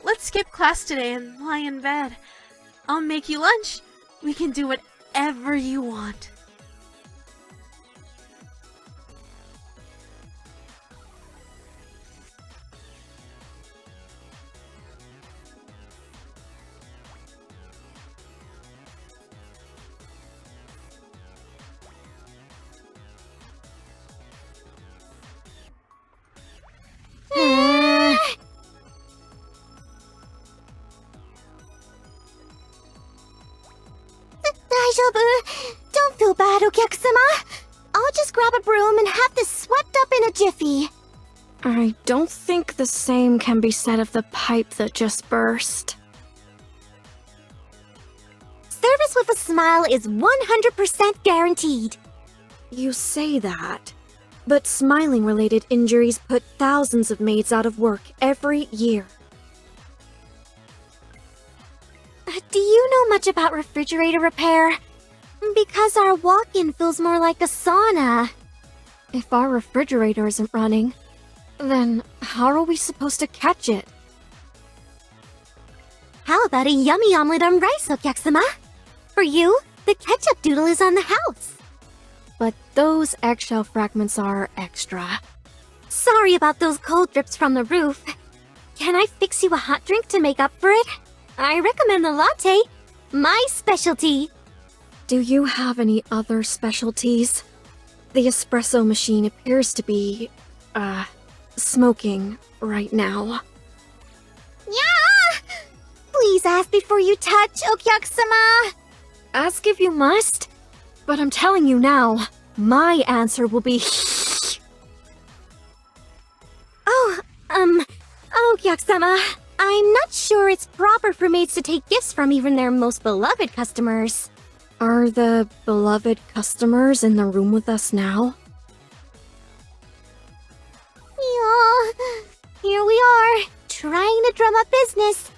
Let's skip class today and lie in bed. I'll make you lunch. We can do whatever you want. Don't feel bad, Okyakuma. I'll just grab a broom and have this swept up in a jiffy. I don't think the same can be said of the pipe that just burst. Service with a smile is 100% guaranteed. You say that, but smiling-related injuries put thousands of maids out of work every year. Do you know much about refrigerator repair? Because our walk-in feels more like a sauna. If our refrigerator isn't running, then how are we supposed to catch it? How about a yummy omelet on rice, Okyakuma? For you, the ketchup doodle is on the house. But those eggshell fragments are extra. Sorry about those cold drips from the roof. Can I fix you a hot drink to make up for it? I recommend the latte, my specialty. Do you have any other specialties? The espresso machine appears to be, smoking right now. Yeah! Please ask before you touch, Okyakuma. Ask if you must, but I'm telling you now, my answer will be Okyakuma, I'm not sure it's proper for maids to take gifts from even their most beloved customers. Are the beloved customers in the room with us now? Yeah, here we are, trying to drum up business.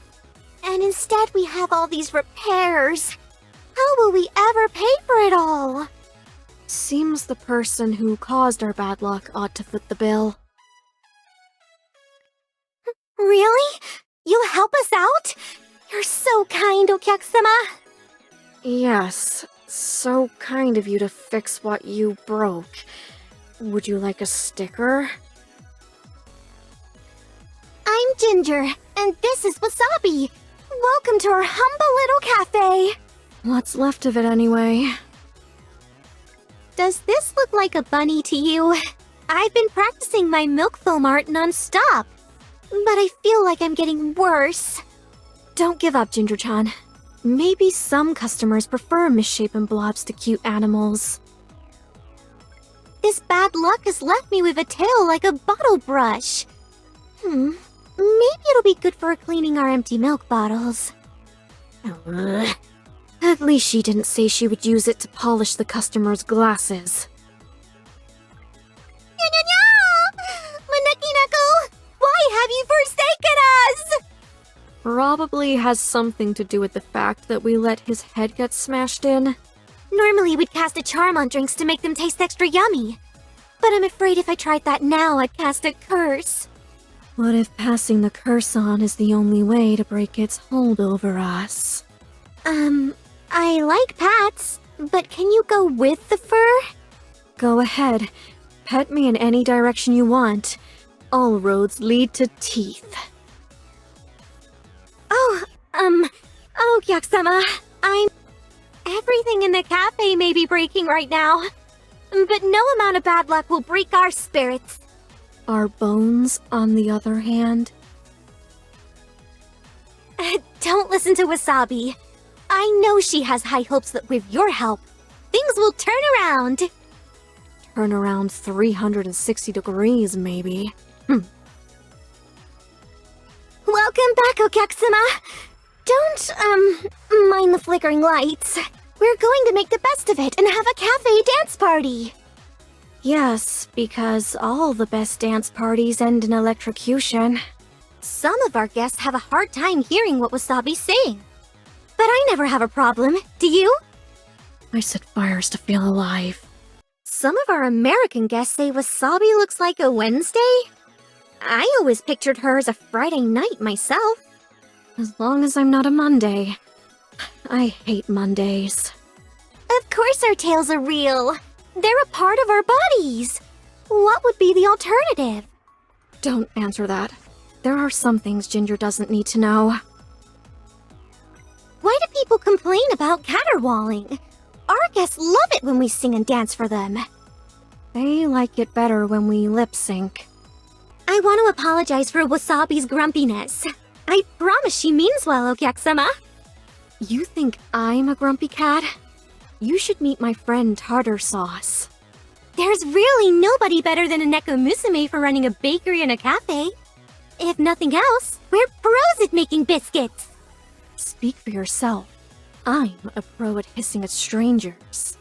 And instead we have all these repairs. How will we ever pay for it all? Seems the person who caused our bad luck ought to foot the bill. Really? You'll help us out? You're so kind, Okyakuma. Yes, so kind of you to fix what you broke. Would you like a sticker? I'm Ginger, and this is Wasabi. Welcome to our humble little cafe. What's left of it anyway? Does this look like a bunny to you? I've been practicing my milk foam art non-stop, but I feel like I'm getting worse. Don't give up, Ginger-chan. Maybe some customers prefer misshapen blobs to cute animals. This bad luck has left me with a tail like a bottle brush. Maybe it'll be good for cleaning our empty milk bottles. At least she didn't say she would use it to polish the customer's glasses. Maneki-neko, why have you forsaken us? Probably has something to do with the fact that we let his head get smashed in. Normally we'd cast a charm on drinks to make them taste extra yummy. But I'm afraid if I tried that now, I'd cast a curse. What if passing the curse on is the only way to break its hold over us? I like pats, but can you go with the fur? Go ahead. Pet me in any direction you want. All roads lead to teeth. Okyakuma, everything in the cafe may be breaking right now, but no amount of bad luck will break our spirits. Our bones, on the other hand? Don't listen to Wasabi. I know she has high hopes that with your help, things will turn around. Turn around 360 degrees, maybe. Welcome back, Okyakuma. Don't, mind the flickering lights. We're going to make the best of it and have a cafe dance party. Yes, because all the best dance parties end in electrocution. Some of our guests have a hard time hearing what Wasabi's saying. But I never have a problem, do you? I set fires to feel alive. Some of our American guests say Wasabi looks like a Wednesday? I always pictured her as a Friday night myself. As long as I'm not a Monday. I hate Mondays. Of course our tails are real. They're a part of our bodies. What would be the alternative? Don't answer that. There are some things Ginger doesn't need to know. Why do people complain about caterwauling? Our guests love it when we sing and dance for them. They like it better when we lip sync. I want to apologize for Wasabi's grumpiness. I promise she means well, Okyak-sama. You think I'm a grumpy cat? You should meet my friend Tartar Sauce. There's really nobody better than a Neko Musume for running a bakery and a cafe. If nothing else, we're pros at making biscuits. Speak for yourself. I'm a pro at hissing at strangers.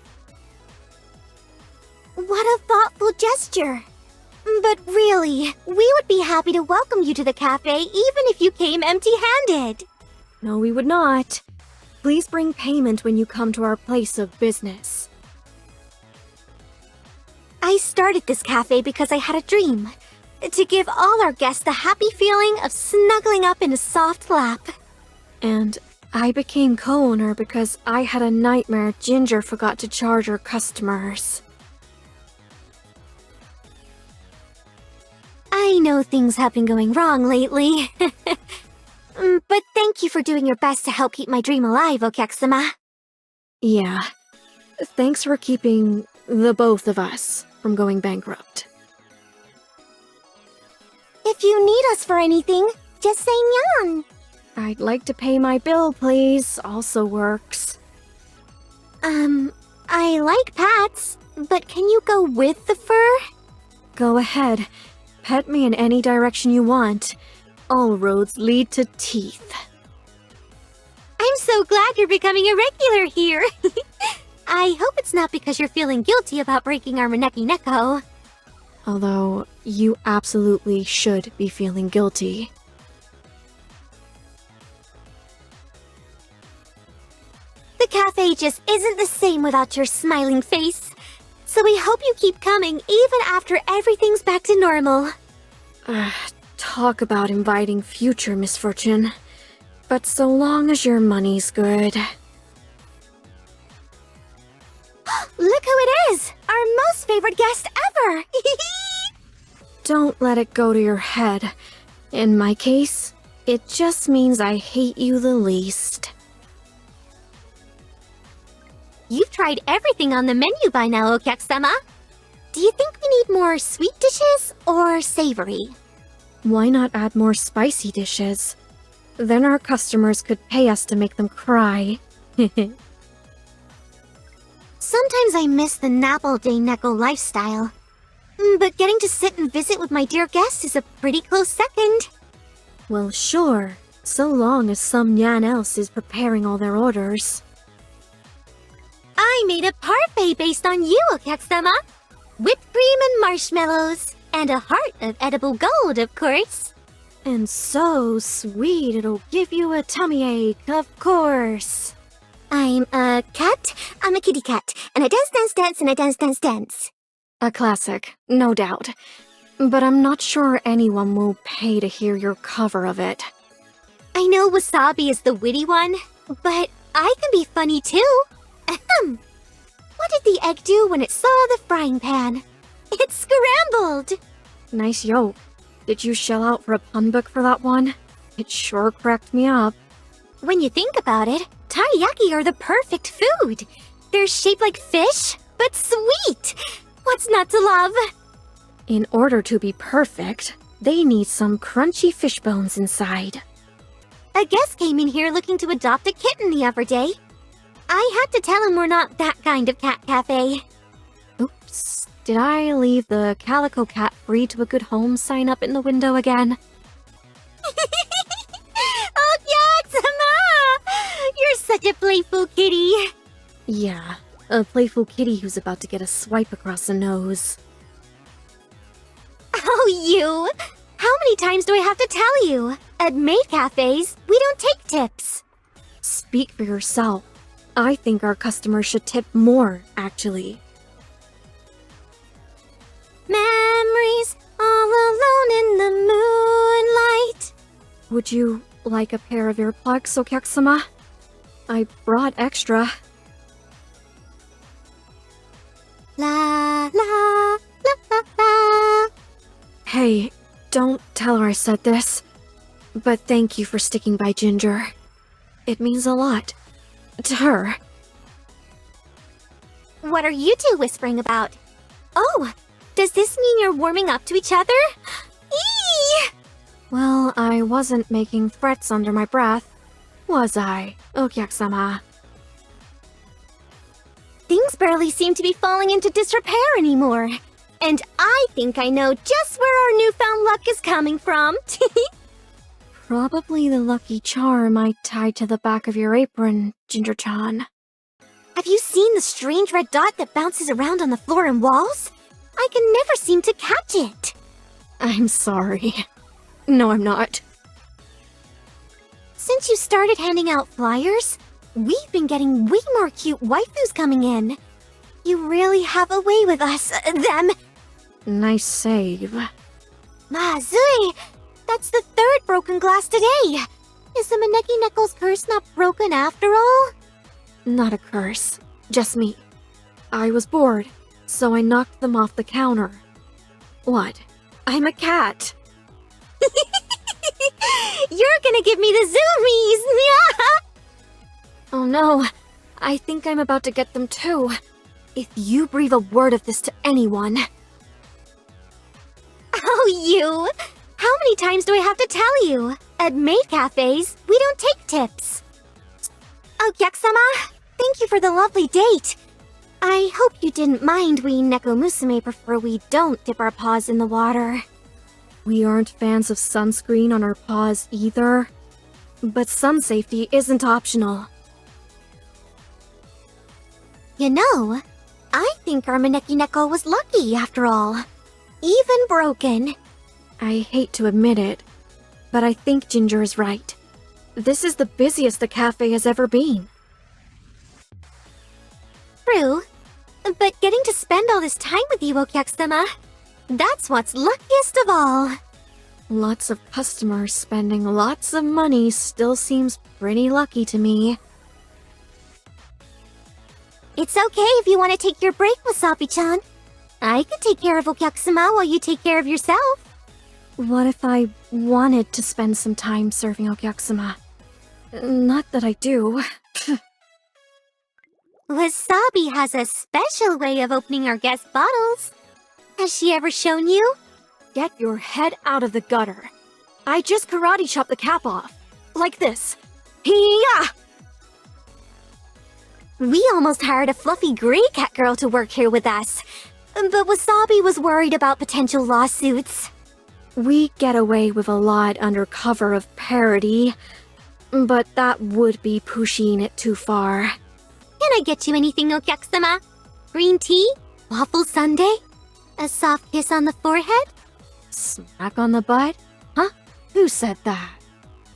What a thoughtful gesture. But really, we would be happy to welcome you to the cafe even if you came empty-handed. No, we would not. Please bring payment when you come to our place of business. I started this cafe because I had a dream. To give all our guests the happy feeling of snuggling up in a soft lap. And I became co-owner because I had a nightmare Ginger forgot to charge her customers. I know things have been going wrong lately. But thank you for doing your best to help keep my dream alive, Okyak-sama. Yeah. Thanks for keeping the both of us from going bankrupt. If you need us for anything, just say nyan. I'd like to pay my bill, please. Also works. I like pats, but can you go with the fur? Go ahead. Pet me in any direction you want. All roads lead to teeth. I'm so glad you're becoming a regular here. I hope it's not because you're feeling guilty about breaking our Maneki Neko. Although, you absolutely should be feeling guilty. The cafe just isn't the same without your smiling face. So we hope you keep coming even after everything's back to normal. Talk about inviting future misfortune. But so long as your money's good. Look who it is! Our most favorite guest ever! Don't let it go to your head. In my case, it just means I hate you the least. You've tried everything on the menu by now, Okyak-sama. Do you think we need more sweet dishes or savory? Why not add more spicy dishes? Then our customers could pay us to make them cry. Sometimes I miss the nap all day Neko lifestyle. But getting to sit and visit with my dear guests is a pretty close second. Well, sure. So long as some nyan else is preparing all their orders. I made a parfait based on you, Okyak-sama. Whipped cream and marshmallows. And a heart of edible gold, of course. And so sweet it'll give you a tummy ache, of course. I'm a cat, I'm a kitty cat, and I dance, and I dance. A classic, no doubt. But I'm not sure anyone will pay to hear your cover of it. I know Wasabi is the witty one, but I can be funny too. Ahem. What did the egg do when it saw the frying pan? It scrambled! Nice yoke. Did you shell out for a pun book for that one? It sure cracked me up. When you think about it, teriyaki are the perfect food. They're shaped like fish, but sweet. What's not to love? In order to be perfect, they need some crunchy fish bones inside. A guest came in here looking to adopt a kitten the other day. I had to tell him we're not that kind of cat cafe. Oops. Did I leave the Calico Cat Free to a Good Home sign up in the window again? Oh, Yatsuma! You're such a playful kitty. Yeah, a playful kitty who's about to get a swipe across the nose. Oh, you! How many times do I have to tell you? At maid cafes, we don't take tips. Speak for yourself. I think our customers should tip more, actually. Memories all alone in the Would you like a pair of earplugs, Okyak-sama? I brought extra. La la la la la. Hey, don't tell her I said this. But thank you for sticking by Ginger. It means a lot. To her. What are you two whispering about? Oh, does this mean you're warming up to each other? Eee! Well, I wasn't making threats under my breath, was I, Okyak-sama? Things barely seem to be falling into disrepair anymore. And I think I know just where our newfound luck is coming from. Probably the lucky charm I tied to the back of your apron, Ginger-chan. Have you seen the strange red dot that bounces around on the floor and walls? I can never seem to catch it. I'm sorry. No, I'm not. Since you started handing out flyers, we've been getting way more cute waifus coming in. You really have a way with us, them. Nice save. Mazui! That's the third broken glass today. Is the Maneki Neko's curse not broken after all? Not a curse. Just me. I was bored, so I knocked them off the counter. What? I'm a cat. You're gonna give me the zoomies! Oh no, I think I'm about to get them too. If you breathe a word of this to anyone... Oh, you! How many times do I have to tell you? At maid cafes, we don't take tips. Oh, Okyak-sama, thank you for the lovely date. I hope you didn't mind we Neko Musume prefer we don't dip our paws in the water. We aren't fans of sunscreen on our paws either. But sun safety isn't optional. You know, I think our Maneki Neko was lucky after all. Even broken. I hate to admit it, but I think Ginger is right. This is the busiest the cafe has ever been. True, but getting to spend all this time with you, Okyak-sama, that's what's luckiest of all. Lots of customers spending lots of money still seems pretty lucky to me. It's okay if you want to take your break, Wasabi-chan. I could take care of Okyak-sama while you take care of yourself. What if I wanted to spend some time serving Okyak-sama? Not that I do. Wasabi has a special way of opening our guest bottles. Has she ever shown you? Get your head out of the gutter. I just karate chopped the cap off. Like this. Hee-yah! We almost hired a fluffy gray cat girl to work here with us. But Wasabi was worried about potential lawsuits. We get away with a lot under cover of parody, but that would be pushing it too far. Can I get you anything, Okyak-sama? Green tea? Waffle sundae? A soft kiss on the forehead? Smack on the butt? Huh? Who said that?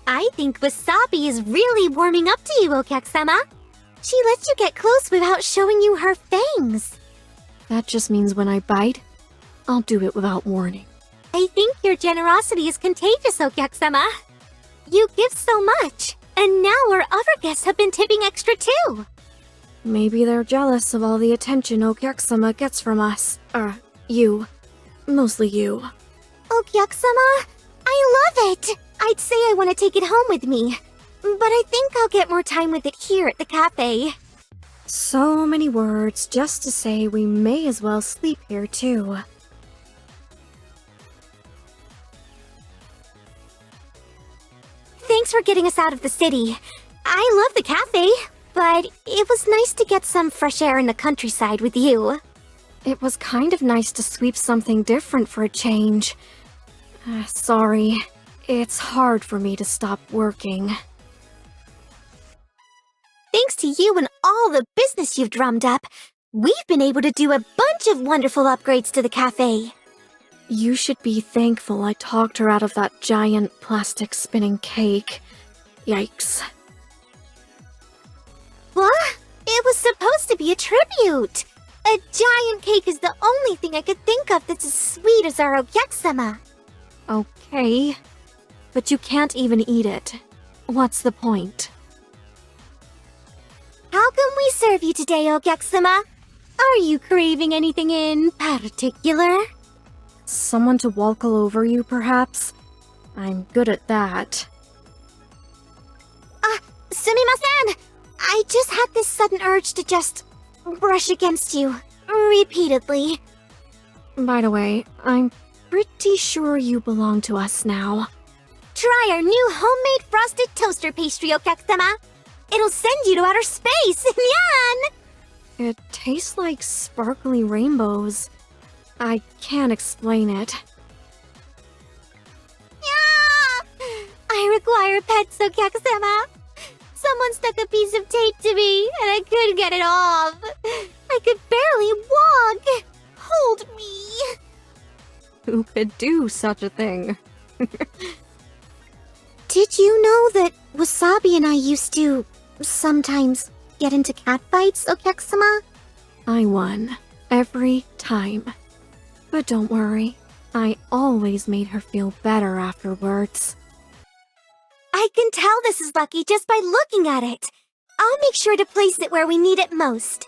I think Wasabi is really warming up to you, Okyak-sama. She lets you get close without showing you her fangs. That just means when I bite, I'll do it without warning. I think your generosity is contagious, Okyak-sama. You give so much, and now our other guests have been tipping extra too. Maybe they're jealous of all the attention Okyak-sama gets from us. You. Mostly you. Okyak-sama, I love it! I'd say I want to take it home with me, but I think I'll get more time with it here at the cafe. So many words just to say we may as well sleep here too. Thanks for getting us out of the city. I love the cafe, but it was nice to get some fresh air in the countryside with you. It was kind of nice to sweep something different for a change. Sorry, it's hard for me to stop working. Thanks to you and all the business you've drummed up, we've been able to do a bunch of wonderful upgrades to the cafe. You should be thankful I talked her out of that giant plastic spinning cake. Yikes. What? It was supposed to be a tribute. A giant cake is the only thing I could think of that's as sweet as our Okyak-sama. Okay. but you can't even eat it. What's the point? How can we serve you today, Ogyek-sama? Are you craving anything in particular? Someone to walk all over you, perhaps? I'm good at that. Sumimasen! I just had this sudden urge to just brush against you, repeatedly. By the way, I'm pretty sure you belong to us now. Try our new homemade frosted toaster pastry, Ogyek-sama. It'll send you to outer space, Nyan! It tastes like sparkly rainbows. I can't explain it. Yeah! I require pets, Ogyek-sama. Someone stuck a piece of tape to me, and I couldn't get it off. I could barely walk. Hold me. Who could do such a thing? Did you know that Wasabi and I used to sometimes get into catfights, Ogyek-sama? I won. Every time. But don't worry. I always made her feel better afterwards. I can tell this is lucky just by looking at it. I'll make sure to place it where we need it most.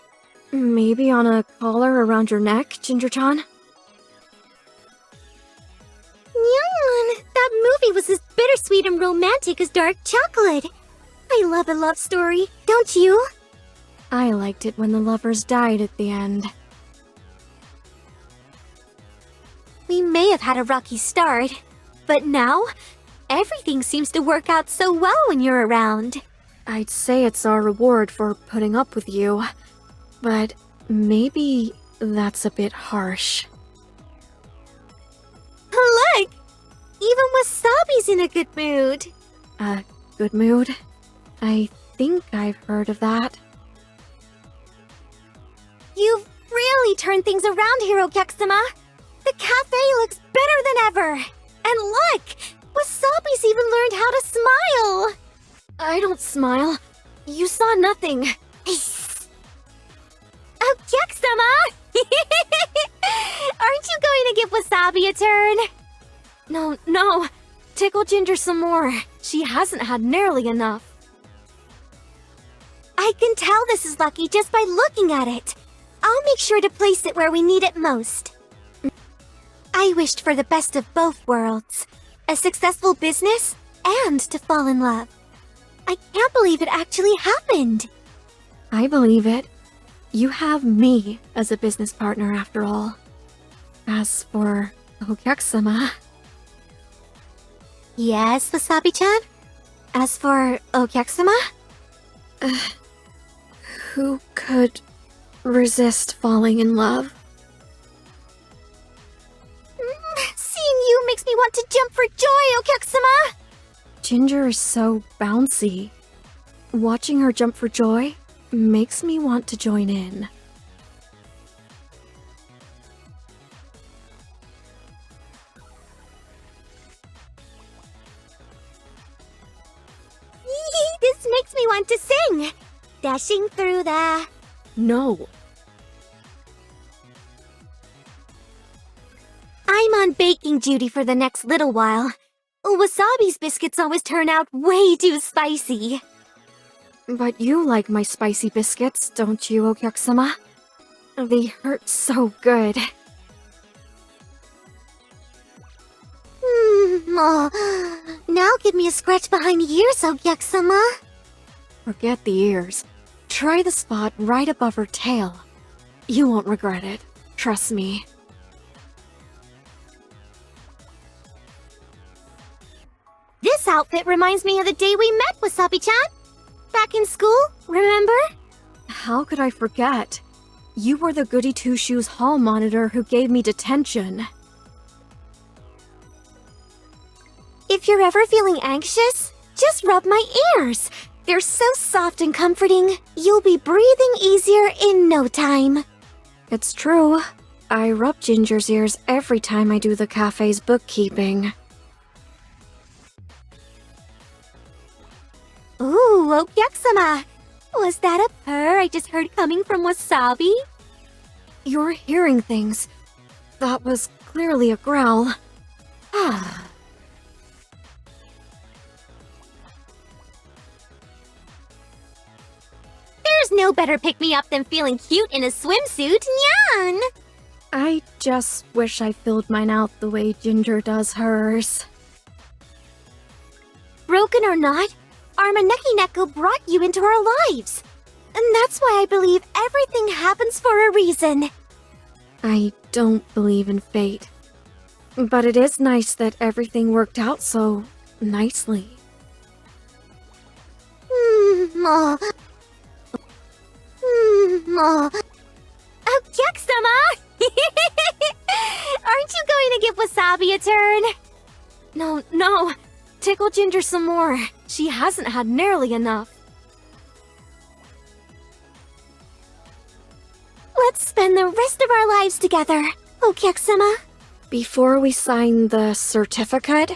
Maybe on a collar around your neck, Ginger-chan? Nyan, that movie was as bittersweet and romantic as dark chocolate. I love a love story, don't you? I liked it when the lovers died at the end. We may have had a rocky start, but now everything seems to work out so well when you're around. I'd say it's our reward for putting up with you, but maybe that's a bit harsh. Look! Even Wasabi's in a good mood. A good mood? I think I've heard of that. You've really turned things around here, Ogyek-sama. The cafe looks better than ever. And look! Wasabi's even learned how to smile! I don't smile. You saw nothing. Ogyek-sama! Aren't you going to give Wasabi a turn? No. Tickle Ginger some more. She hasn't had nearly enough. I can tell this is lucky just by looking at it. I'll make sure to place it where we need it most. I wished for the best of both worlds. A successful business and to fall in love. I can't believe it actually happened. I believe it. You have me as a business partner after all. As for Ogyek-sama... Yes, Wasabi-chan? As for Ogyek-sama? Who could resist falling in love? Seeing you makes me want to jump for joy, Ogyek-sama! Ginger is so bouncy. Watching her jump for joy makes me want to join in. This makes me want to sing! Dashing through the... No. I'm on baking duty for the next little while. Wasabi's biscuits always turn out way too spicy. But you like my spicy biscuits, don't you, Ogyek-sama? They hurt so good. Now give me a scratch behind the ears, Ogyek-sama. Forget the ears. Try the spot right above her tail. You won't regret it. Trust me. This outfit reminds me of the day we met, Wasabi-chan. Back in school, remember? How could I forget? You were the Goody Two-Shoes hall monitor who gave me detention. If you're ever feeling anxious, just rub my ears. They're so soft and comforting. You'll be breathing easier in no time. It's true. I rub Ginger's ears every time I do the cafe's bookkeeping. Ooh, Ogyek-sama. Was that a purr I just heard coming from Wasabi? You're hearing things. That was clearly a growl. No better pick-me-up than feeling cute in a swimsuit, nyan! I just wish I filled mine out the way Ginger does hers. Broken or not, our Maneki Neko brought you into our lives. And that's why I believe everything happens for a reason. I don't believe in fate. But it is nice that everything worked out so nicely. Oh, Jack-sama! Aren't you going to give Wasabi a turn? No. Tickle Ginger some more. She hasn't had nearly enough. Let's spend the rest of our lives together, Okyak-sama. Before we sign the certificate,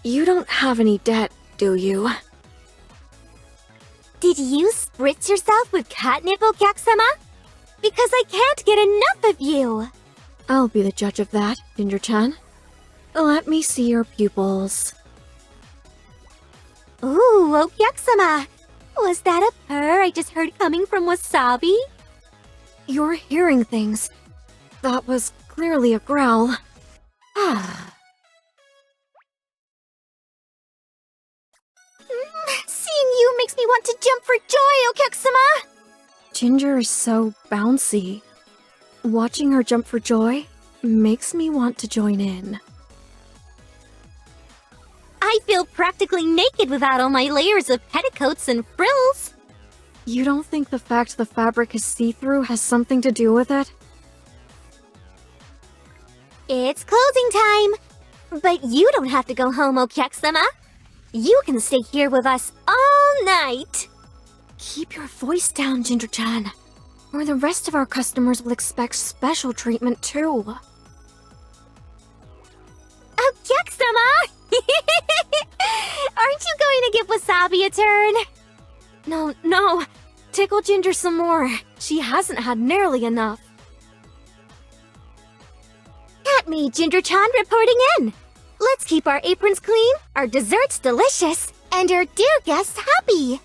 you don't have any debt, do you? Did you spritz yourself with catnip, Okyak-sama? Because I can't get enough of you. I'll be the judge of that, Ginger-chan. Let me see your pupils. Ooh, Okyak-sama. Was that a purr I just heard coming from Wasabi? You're hearing things. That was clearly a growl. Seeing you makes me want to jump for joy, Okyak-sama. Ginger is so bouncy. Watching her jump for joy makes me want to join in. I feel practically naked without all my layers of petticoats and frills. You don't think the fact the fabric is see-through has something to do with it? It's closing time. But you don't have to go home, Okyak-sama. You can stay here with us all night. Keep your voice down, Ginger-chan, or the rest of our customers will expect special treatment too. Okyak-sama! Aren't you going to give Wasabi a turn? No. Tickle Ginger some more. She hasn't had nearly enough. Catmaid Ginger-chan reporting in. Let's keep our aprons clean, our desserts delicious, and our dear guests happy.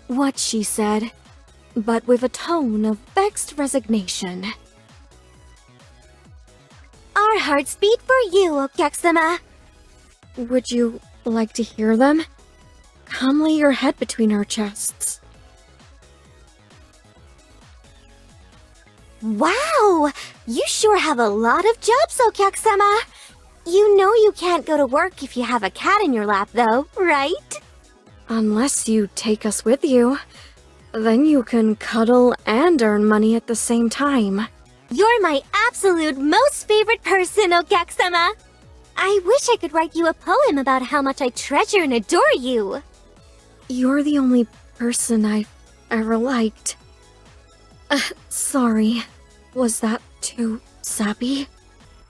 What she said, but with a tone of vexed resignation. Our hearts beat for you, Okyak-sama. Would you like to hear them? Come lay your head between our chests. Wow! You sure have a lot of jobs, Okyak-sama. You know you can't go to work if you have a cat in your lap, though, right? Unless you take us with you. Then you can cuddle and earn money at the same time. You're my absolute most favorite person, Okyak-sama. I wish I could write you a poem about how much I treasure and adore you. You're the only person I've ever liked. Sorry. Was that too sappy?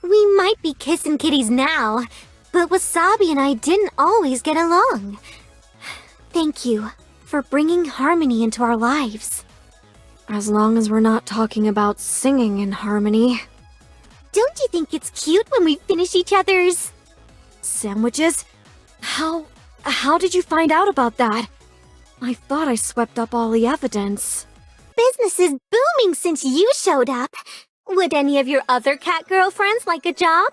We might be kissing kitties now, but Wasabi and I didn't always get along. Thank you for bringing harmony into our lives. As long as we're not talking about singing in harmony. Don't you think it's cute when we finish each other's sandwiches? How did you find out about that? I thought I swept up all the evidence. Business is booming since you showed up. Would any of your other cat girlfriends like a job?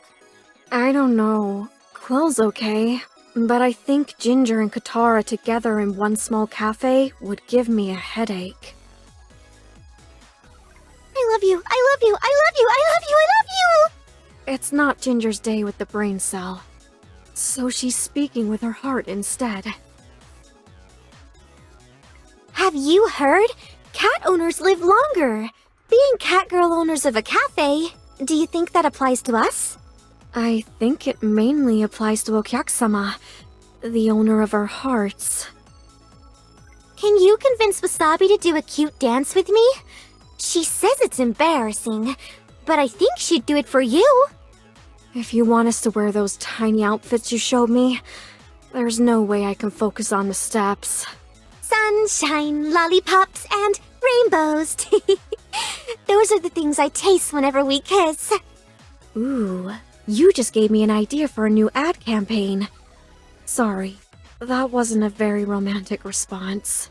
I don't know. Quill's okay. But I think Ginger and Katara together in one small cafe would give me a headache. I love you, I love you, I love you, I love you, I love you! It's not Ginger's day with the brain cell. So she's speaking with her heart instead. Have you heard? Cat owners live longer. Being cat girl owners of a cafe, do you think that applies to us? I think it mainly applies to Okyak-sama, the owner of our hearts. Can you convince Wasabi to do a cute dance with me? She says it's embarrassing, but I think she'd do it for you. If you want us to wear those tiny outfits you showed me, there's no way I can focus on the steps. Sunshine, lollipops, and rainbows. Those are the things I taste whenever we kiss. Ooh, you just gave me an idea for a new ad campaign. Sorry, that wasn't a very romantic response.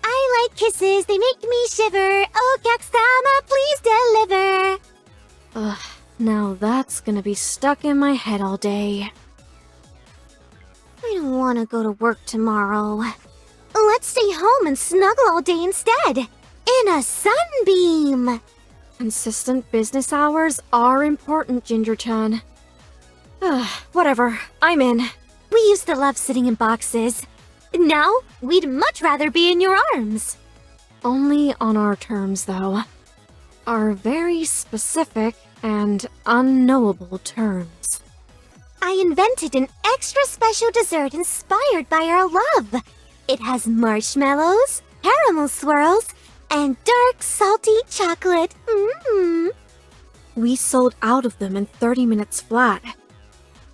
I night kisses, they make me shiver. Oh, Gyakusama, please deliver. Ugh, now that's gonna be stuck in my head all day. I don't want to go to work tomorrow. Let's stay home and snuggle all day instead. In a sunbeam. Consistent business hours are important, Ginger-chan. Ugh, whatever, I'm in. We used to love sitting in boxes. Now, we'd much rather be in your arms. Only on our terms, though. Our very specific and unknowable terms. I invented an extra special dessert inspired by our love. It has marshmallows, caramel swirls, and dark, salty chocolate. We sold out of them in 30 minutes flat.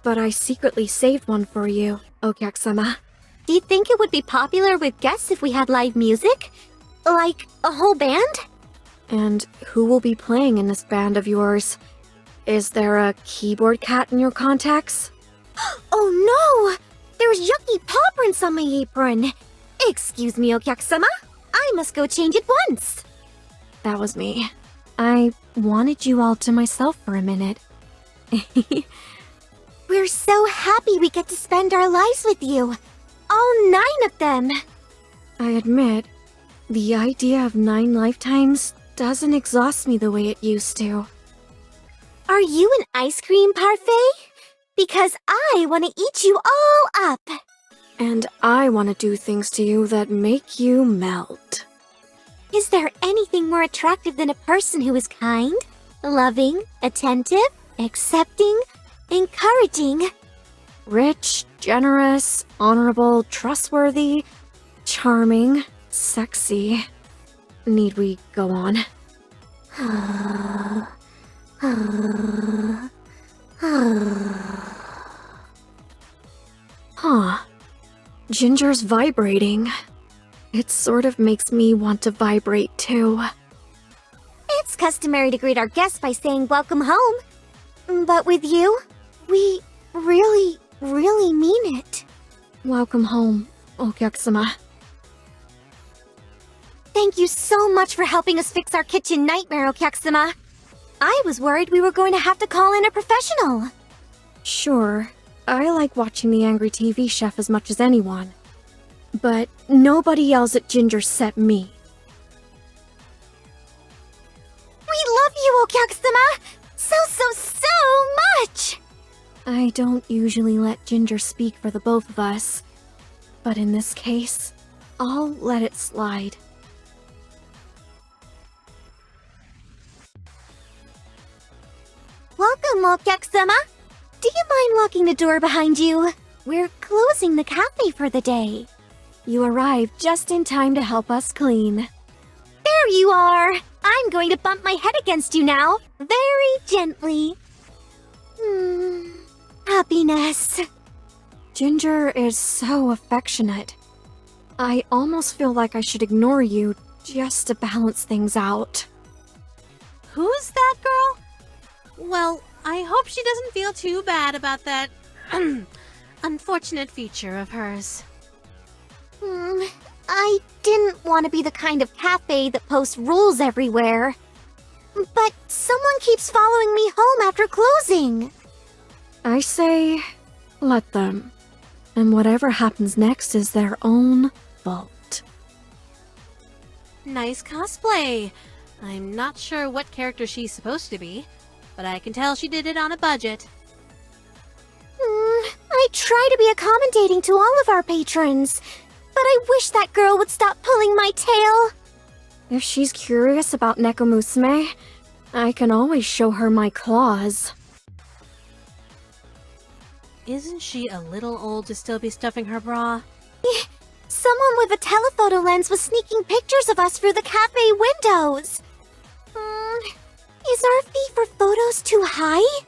But I secretly saved one for you, Okyak-sama. Do you think it would be popular with guests if we had live music? Like a whole band? And who will be playing in this band of yours? Is there a keyboard cat in your contacts? Oh no! There's yucky paw prints on my apron. Excuse me, Okyak-sama. I must go change it once. That was me. I wanted you all to myself for a minute. We're so happy we get to spend our lives with you. All 9 of them. I admit, the idea of 9 lifetimes doesn't exhaust me the way it used to. Are you an ice cream parfait? Because I want to eat you all up. And I want to do things to you that make you melt. Is there anything more attractive than a person who is kind, loving, attentive, accepting, encouraging? Rich, generous, honorable, trustworthy, charming, sexy. Need we go on? Huh. Ginger's vibrating. It sort of makes me want to vibrate too. It's customary to greet our guests by saying welcome home. But with you, we really mean it. Welcome home, Okyak-sama. Thank you so much for helping us fix our kitchen nightmare, Okyak-sama. I was worried we were going to have to call in a professional. Sure, I like watching the angry TV chef as much as anyone. But nobody yells at Ginger except me. We love you, Okyak-sama! So much! I don't usually let Ginger speak for the both of us. But in this case, I'll let it slide. Welcome, Okyak-sama. Do you mind locking the door behind you? We're closing the cafe for the day. You arrived just in time to help us clean. There you are! I'm going to bump my head against you now, very gently. Happiness. Ginger is so affectionate. I almost feel like I should ignore you just to balance things out. Who's that girl? Well, I hope she doesn't feel too bad about that unfortunate feature of hers. I didn't want to be the kind of cafe that posts rules everywhere. But someone keeps following me home after closing. I say, let them. And whatever happens next is their own fault. Nice cosplay. I'm not sure what character she's supposed to be, but I can tell she did it on a budget. I try to be accommodating to all of our patrons, but I wish that girl would stop pulling my tail. If she's curious about Nekomusume, I can always show her my claws. Isn't she a little old to still be stuffing her bra? Someone with a telephoto lens was sneaking pictures of us through the cafe windows. Is our fee for photos too high?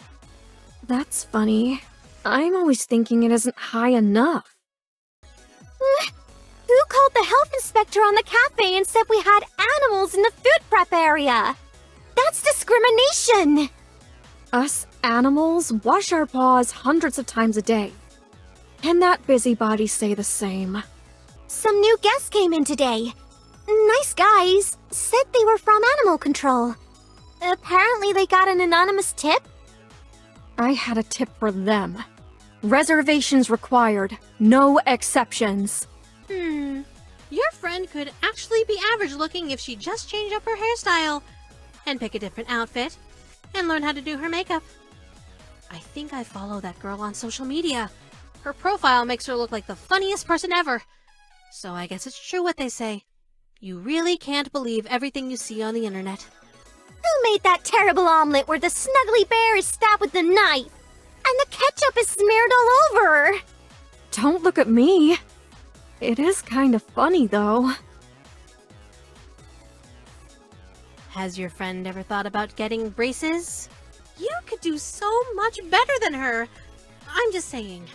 That's funny. I'm always thinking it isn't high enough. Who called the health inspector on the cafe and said we had animals in the food prep area? That's discrimination! Us animals wash our paws hundreds of times a day. Can that busybody say the same? Some new guests came in today. Nice guys. Said they were from animal control. Apparently they got an anonymous tip. I had a tip for them. Reservations required. No exceptions. Your friend could actually be average looking if she just changed up her hairstyle and pick a different outfit and learn how to do her makeup. I think I follow that girl on social media. Her profile makes her look like the funniest person ever. So I guess it's true what they say. You really can't believe everything you see on the internet. Who made that terrible omelet where the snuggly bear is stabbed with the knife? And the ketchup is smeared all over? Don't look at me. It is kind of funny, though. Has your friend ever thought about getting braces? You could do so much better than her. I'm just saying.